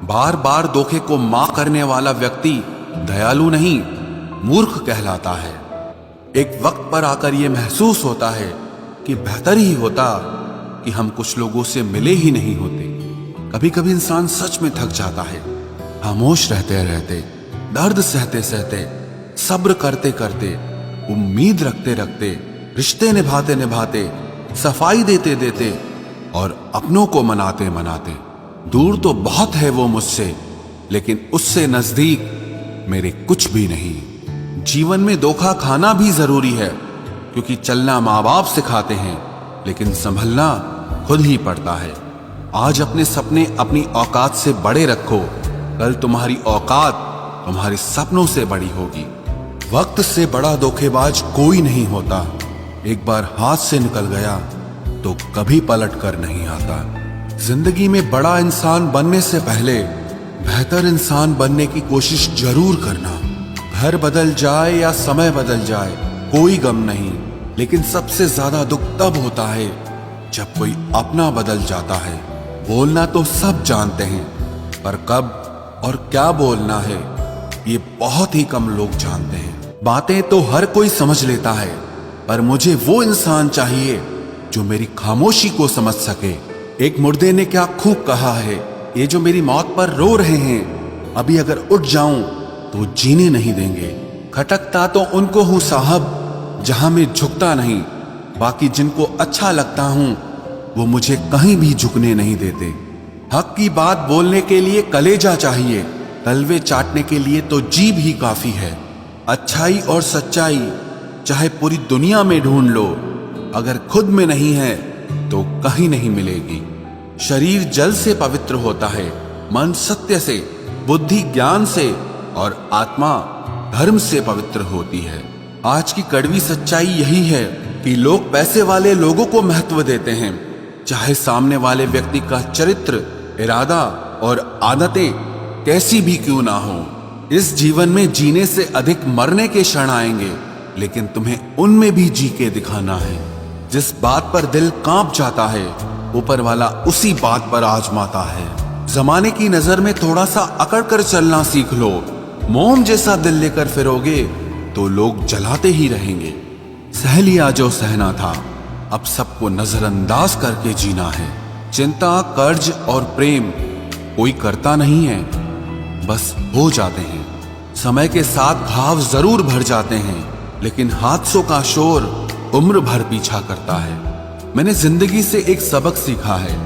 बार बार धोखे को माफ करने वाला व्यक्ति दयालु नहीं, मूर्ख कहलाता है। एक वक्त पर आकर यह महसूस होता है कि बेहतर ही होता कि हम कुछ लोगों से मिले ही नहीं होते। कभी कभी इंसान सच में थक जाता है, खामोश रहते रहते, दर्द सहते सहते, सब्र करते करते, उम्मीद रखते रखते, रिश्ते निभाते निभाते, सफाई देते देते और अपनों को मनाते मनाते। दूर तो बहुत है वो मुझसे, लेकिन उससे नजदीक मेरे कुछ भी नहीं। जीवन में धोखा खाना भी जरूरी है, क्योंकि चलना माँ बाप सिखाते हैं, लेकिन संभलना खुद ही पड़ता है। आज अपने सपने अपनी औकात से बड़े रखो, कल तुम्हारी औकात तुम्हारे सपनों से बड़ी होगी। वक्त से बड़ा धोखेबाज कोई नहीं होता। एक बार हाथ से निकल गया तो कभी पलट कर नहीं आता। जिंदगी में बड़ा इंसान बनने से पहले बेहतर इंसान बनने की कोशिश जरूर करना। घर बदल जाए या समय बदल जाए कोई गम नहीं, लेकिन सबसे ज्यादा दुख तब होता है जब कोई अपना बदल जाता है। बोलना तो सब जानते हैं, पर कब और क्या बोलना है ये बहुत ही कम लोग जानते हैं। बातें तो हर कोई समझ लेता है, पर मुझे वो इंसान चाहिए जो मेरी खामोशी को समझ सके। एक मुर्दे ने क्या खूब कहा है, ये जो मेरी मौत पर रो रहे हैं, अभी अगर उठ जाऊं तो जीने नहीं देंगे। खटकता तो उनको हूं साहब जहां मैं झुकता नहीं, बाकी जिनको अच्छा लगता हूं वो मुझे कहीं भी झुकने नहीं देते। हक की बात बोलने के लिए कलेजा चाहिए, तलवे चाटने के लिए तो जीभ ही काफी है। अच्छाई और सच्चाई चाहे पूरी दुनिया में ढूंढ लो, अगर खुद में नहीं है तो कहीं नहीं मिलेगी। शरीर जल से पवित्र होता है, मन सत्य से, बुद्धि ज्ञान से और आत्मा धर्म से पवित्र होती है। आज की कड़वी सच्चाई यही है कि लोग पैसे वाले लोगों को महत्व देते हैं, चाहे सामने वाले व्यक्ति का चरित्र, इरादा और आदतें कैसी भी क्यों ना हो। इस जीवन में जीने से अधिक मरने के क्षण आएंगे, लेकिन तुम्हें उनमें भी जी के दिखाना है। जिस बात पर दिल कांप जाता है, ऊपर वाला उसी बात पर आजमाता है। जमाने की नजर में थोड़ा सा अकड़ कर चलना सीख लो। मोम जैसा दिल लेकर फिरोगे तो लोग जलाते ही रहेंगे। सह लिया जो सहना था, अब सबको नजरअंदाज करके जीना है। चिंता, कर्ज और प्रेम कोई करता नहीं है, बस हो जाते हैं। समय के साथ घाव जरूर भर जाते हैं, लेकिन हादसों का शोर उम्र भर पीछा करता है। मैंने जिंदगी से एक सबक सीखा है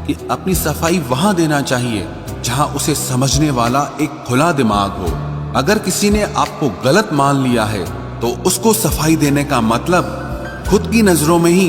कि अपनी सफाई वहां देना चाहिए जहां उसे समझने वाला एक खुला दिमाग हो। अगर किसी ने आपको गलत मान लिया है तो उसको सफाई देने का मतलब खुद की नजरों में ही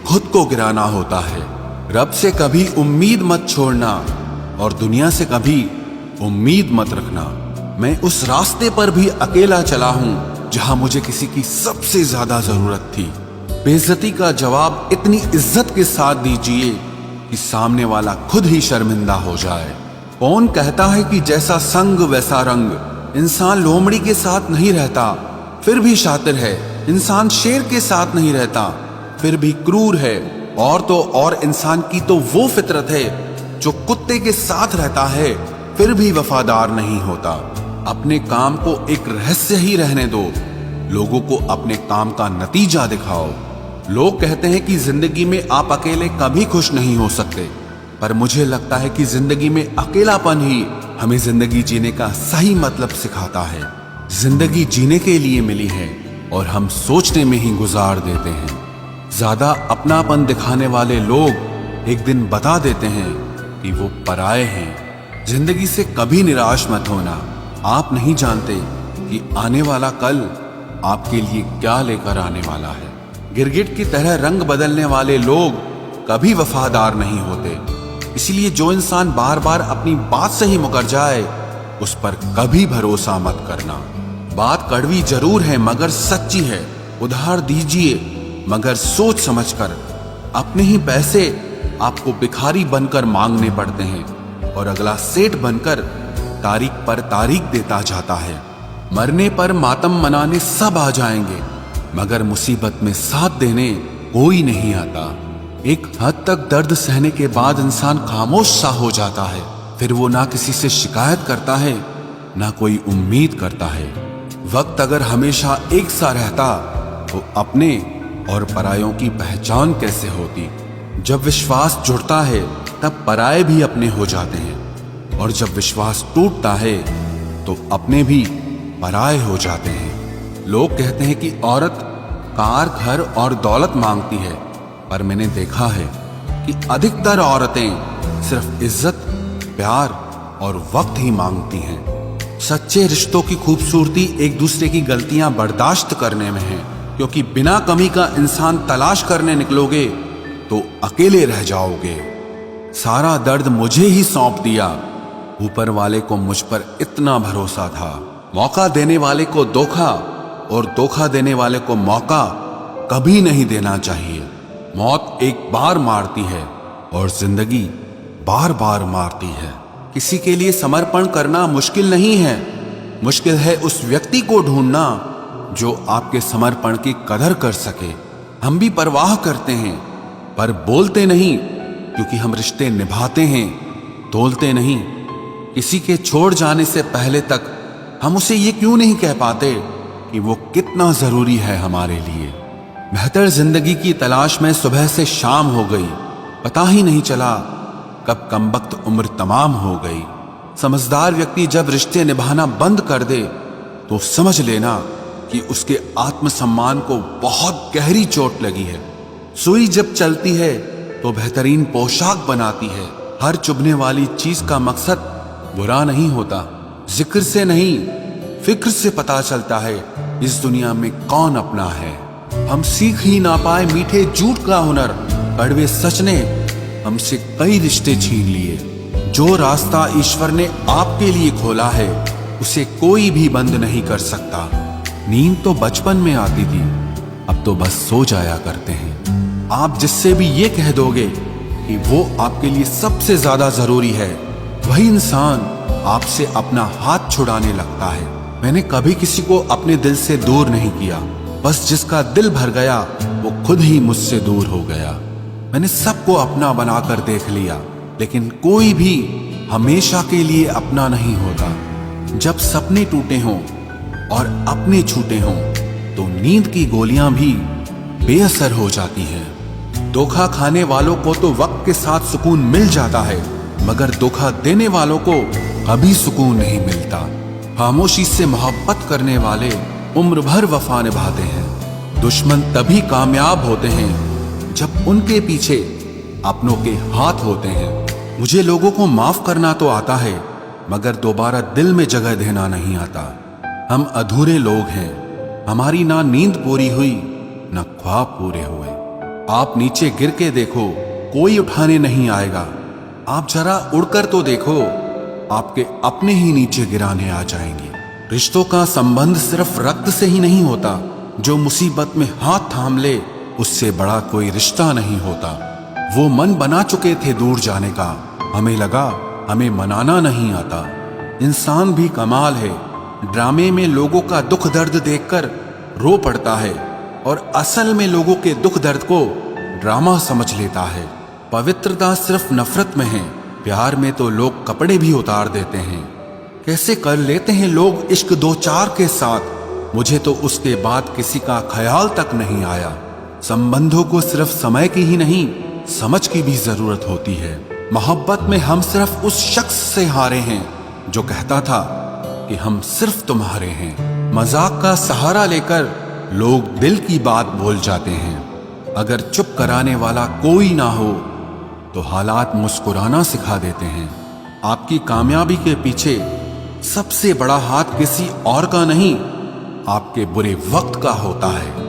खुद को गिराना होता है। रब से कभी उम्मीद मत छोड़ना और दुनिया से कभी उम्मीद मत रखना। मैं उस रास्ते पर भी अकेला चला हूं जहां मुझे किसी की सबसे ज्यादा जरूरत थी। बेइज्जती का जवाब इतनी इज्जत के साथ दीजिए कि सामने वाला खुद ही शर्मिंदा हो जाए। कौन कहता है कि जैसा संग वैसा रंग। इंसान लोमड़ी के साथ नहीं रहता फिर भी शातिर है, इंसान शेर के साथ नहीं रहता फिर भी क्रूर है, और तो और इंसान की तो वो फितरत है जो कुत्ते के साथ रहता है फिर भी वफादार नहीं होता। अपने काम को एक रहस्य ही रहने दो, लोगों को अपने काम का नतीजा दिखाओ। लोग कहते हैं कि जिंदगी में आप अकेले कभी खुश नहीं हो सकते, पर मुझे लगता है कि जिंदगी में अकेलापन ही हमें जिंदगी जीने का सही मतलब सिखाता है। जिंदगी जीने के लिए मिली है और हम सोचने में ही गुजार देते हैं। ज्यादा अपनापन दिखाने वाले लोग एक दिन बता देते हैं कि वो पराये हैं। जिंदगी से कभी निराश मत होना, आप नहीं जानते कि आने वाला कल आपके लिए क्या लेकर आने वाला है। गिरगिट की तरह रंग बदलने वाले लोग कभी वफादार नहीं होते, इसलिए जो इंसान बार बार अपनी बात से ही मुकर जाए उस पर कभी भरोसा मत करना। बात कड़वी जरूर है मगर सच्ची है। उधार दीजिए मगर सोच समझकर। अपने ही पैसे आपको भिखारी बनकर मांगने पड़ते हैं और अगला सेठ बनकर तारीख पर तारीख देता जाता है। मरने पर मातम मनाने सब आ जाएंगे, मगर मुसीबत में साथ देने कोई नहीं आता। एक हद तक दर्द सहने के बाद इंसान खामोश सा हो जाता है, फिर वो ना किसी से शिकायत करता है, ना कोई उम्मीद करता है। वक्त अगर हमेशा एक सा रहता तो अपने और परायों की पहचान कैसे होती। जब विश्वास जुड़ता है तब पराये भी अपने हो जाते हैं, और जब विश्वास टूटता है तो अपने भी पराये हो जाते हैं। लोग कहते हैं कि औरत कार, घर और दौलत मांगती है, पर मैंने देखा है कि अधिकतर औरतें सिर्फ इज्जत, प्यार और वक्त ही मांगती हैं। सच्चे रिश्तों की खूबसूरती एक दूसरे की गलतियां बर्दाश्त करने में है, क्योंकि बिना कमी का इंसान तलाश करने निकलोगे तो अकेले रह जाओगे। सारा दर्द मुझे ही सौंप दिया। ऊपर वाले को मुझ पर इतना भरोसा था। मौका देने वाले को धोखा और धोखा देने वाले को मौका कभी नहीं देना चाहिए। मौत एक बार मारती है और जिंदगी बार बार मारती है। किसी के लिए समर्पण करना मुश्किल नहीं है, मुश्किल है उस व्यक्ति को ढूंढना जो आपके समर्पण की कदर कर सके। हम भी परवाह करते हैं पर बोलते नहीं, क्योंकि हम रिश्ते निभाते हैं, तोलते नहीं। किसी के छोड़ जाने से पहले तक हम उसे ये क्यों नहीं कह पाते कि वो कितना जरूरी है हमारे लिए। बेहतर जिंदगी की तलाश में सुबह से शाम हो गई, पता ही नहीं चला कब कमबख्त उम्र तमाम हो गई। समझदार व्यक्ति जब रिश्ते निभाना बंद कर दे तो समझ लेना कि उसके आत्मसम्मान को बहुत गहरी चोट लगी है। सुई जब चलती है तो बेहतरीन पोशाक बनाती है। हर चुभने वाली चीज का मकसद बुरा नहीं होता। जिक्र से नहीं, फिक्र से पता चलता है इस दुनिया में कौन अपना है। हम सीख ही ना पाए मीठे झूठ का हुनर, कड़वे सच ने हमसे कई रिश्ते छीन लिए। जो रास्ता ईश्वर ने आपके लिए खोला है उसे कोई भी बंद नहीं कर सकता। नींद तो बचपन में आती थी, अब तो बस सो जाया करते हैं। आप जिससे भी ये कह दोगे कि वो आपके लिए सबसे ज्यादा जरूरी है, वही इंसान आपसे अपना हाथ छुड़ाने लगता है। मैंने कभी किसी को अपने दिल से दूर नहीं किया, बस जिसका दिल भर गया वो खुद ही मुझसे दूर हो गया। मैंने सबको अपना बनाकर देख लिया, लेकिन कोई भी हमेशा के लिए अपना नहीं होता। जब सपने टूटे हों और अपने छूटे हों तो नींद की गोलियां भी बेअसर हो जाती हैं। धोखा खाने वालों को तो वक्त के साथ सुकून मिल जाता है, मगर धोखा देने वालों को कभी सुकून नहीं मिलता। खामोशी से मोहब्बत करने वाले उम्र भर वफा निभाते हैं। दुश्मन तभी कामयाब होते हैं जब उनके पीछे अपनों के हाथ होते हैं। मुझे लोगों को माफ करना तो आता है, मगर दोबारा दिल में जगह देना नहीं आता। हम अधूरे लोग हैं, हमारी ना नींद पूरी हुई ना ख्वाब पूरे हुए। आप नीचे गिर के देखो, कोई उठाने नहीं आएगा। आप जरा उड़कर तो देखो, आपके अपने ही नीचे गिराने आ जाएंगे। रिश्तों का संबंध सिर्फ रक्त से ही नहीं होता। जो मुसीबत में हाथ थाम ले उससे बड़ा कोई रिश्ता नहीं होता। वो मन बना चुके थे दूर जाने का, हमें लगा हमें मनाना नहीं आता। इंसान भी कमाल है, ड्रामे में लोगों का दुख दर्द देखकर रो पड़ता है और असल में लोगों के दुख दर्द को ड्रामा समझ लेता है। पवित्रता सिर्फ नफरत में है, प्यार में तो लोग कपड़े भी उतार देते हैं। कैसे कर लेते हैं लोग इश्क दो चार के साथ, मुझे तो उसके बाद किसी का ख्याल तक नहीं आया। संबंधों को सिर्फ समय की ही नहीं, समझ की भी जरूरत होती है। मोहब्बत में हम सिर्फ उस शख्स से हारे हैं जो कहता था कि हम सिर्फ तुम्हारे हैं। मजाक का सहारा लेकर लोग दिल की बात भूल जाते हैं। अगर चुप कराने वाला कोई ना हो तो हालात मुस्कुराना सिखा देते हैं। आपकी कामयाबी के पीछे सबसे बड़ा हाथ किसी और का नहीं, आपके बुरे वक्त का होता है।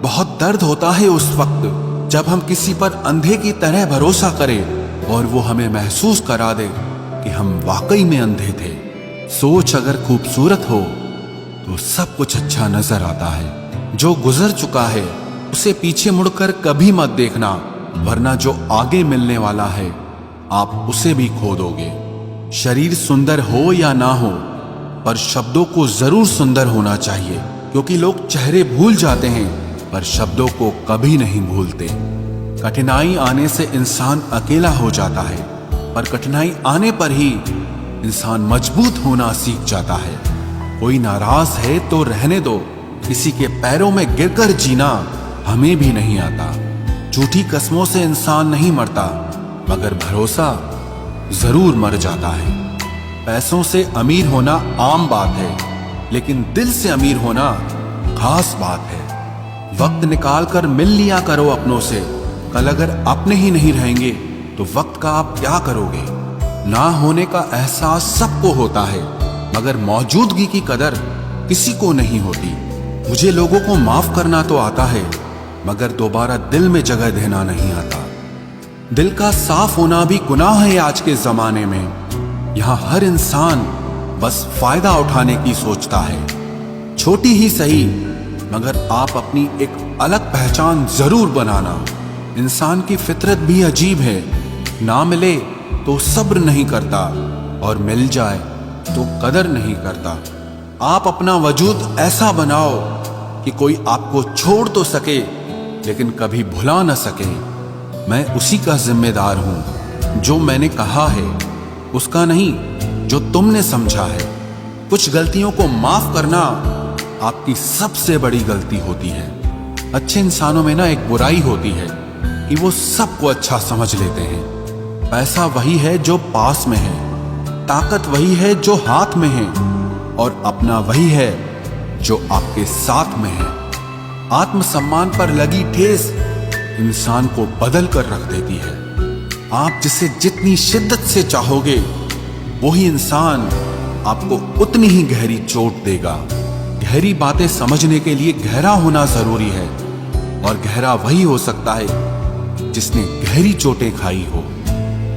बहुत दर्द होता है उस वक्त जब हम किसी पर अंधे की तरह भरोसा करें और वो हमें महसूस करा दे कि हम वाकई में अंधे थे। सोच अगर खूबसूरत हो तो सब कुछ अच्छा नजर आता है। जो गुजर चुका है उसे पीछे मुड़कर कभी मत देखना, वरना जो आगे मिलने वाला है आप उसे भी खो दोगे। शरीर सुंदर हो या ना हो, पर शब्दों को जरूर सुंदर होना चाहिए, क्योंकि लोग चेहरे भूल जाते हैं पर शब्दों को कभी नहीं भूलते। कठिनाई आने से इंसान अकेला हो जाता है, पर कठिनाई आने पर ही इंसान मजबूत होना सीख जाता है। कोई नाराज है तो रहने दो, किसी के पैरों में गिरकर जीना हमें भी नहीं आता। झूठी कस्मों से इंसान नहीं मरता, मगर भरोसा जरूर मर जाता है। पैसों से अमीर होना आम बात है, लेकिन दिल से अमीर होना खास बात है। वक्त निकाल कर मिल लिया करो अपनों से। कल अगर अपने ही नहीं रहेंगे तो वक्त का आप क्या करोगे? ना होने का एहसास सबको होता है, मगर मौजूदगी की कदर किसी को नहीं होती। मुझे लोगों को माफ करना तो आता है, मगर दोबारा दिल में जगह देना नहीं आता। दिल का साफ होना भी गुनाह है आज के जमाने में। यहाँ हर इंसान बस फायदा उठाने की सोचता है। छोटी ही सही, मगर आप अपनी एक अलग पहचान जरूर बनाना। इंसान की फितरत भी अजीब है। ना मिले तो सब्र नहीं करता, और मिल जाए तो कदर नहीं करता। आप अपना वजूद ऐसा बनाओ कि कोई आपको छोड़ तो सके, लेकिन कभी भुला न सके। मैं उसी का जिम्मेदार हूं। जो मैंने कहा है उसका नहीं, जो तुमने समझा है। कुछ गलतियों को माफ करना आपकी सबसे बड़ी गलती होती है। अच्छे इंसानों में ना एक बुराई होती है कि वो सबको अच्छा समझ लेते हैं। पैसा वही है जो पास में है, ताकत वही है जो हाथ में है, और अपना वही है जो आपके साथ में है। आत्मसम्मान पर लगी ठेस इंसान को बदल कर रख देती है। आप जिसे जितनी शिद्दत से चाहोगे, वही इंसान आपको उतनी ही गहरी चोट देगा। गहरी बातें समझने के लिए गहरा होना जरूरी है, और गहरा वही हो सकता है जिसने गहरी चोटें खाई हो।